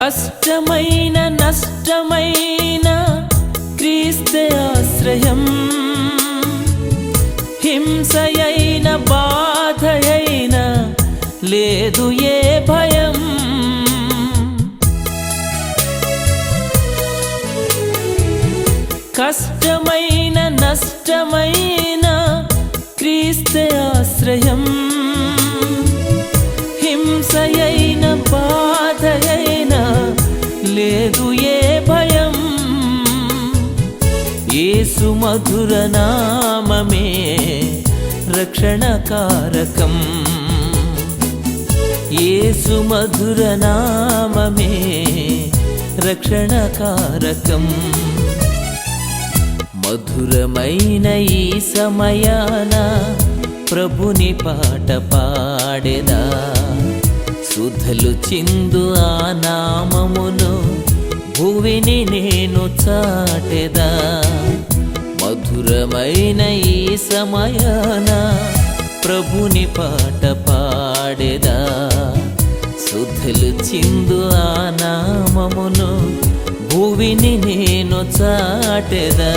కష్టమైన నష్టమైన క్రీస్తే ఆశ్రయం, హింసయైన బాధయైన లేదు ఏ భయం. కష్టమైన నష్టమైన క్రీస్తే ఆశ్రయం, హింసయైన బాధయైన లేదు ఏ భయం. యేసు మధుర నామమే రక్షణ కారకం, యేసు మధుర నామమే రక్షణ కారకం. మధురమైన ఈ సమయాన ప్రభుని పాట పాడెదా, సుధలు చిందు ఆ నామమును భువిని నేను చాటెదా. మధురమైన ఈ సమయాన ప్రభుని పాట పాడెదా, సుధలు చిందు ఆ నామమును భువిని నేను చాటెదా.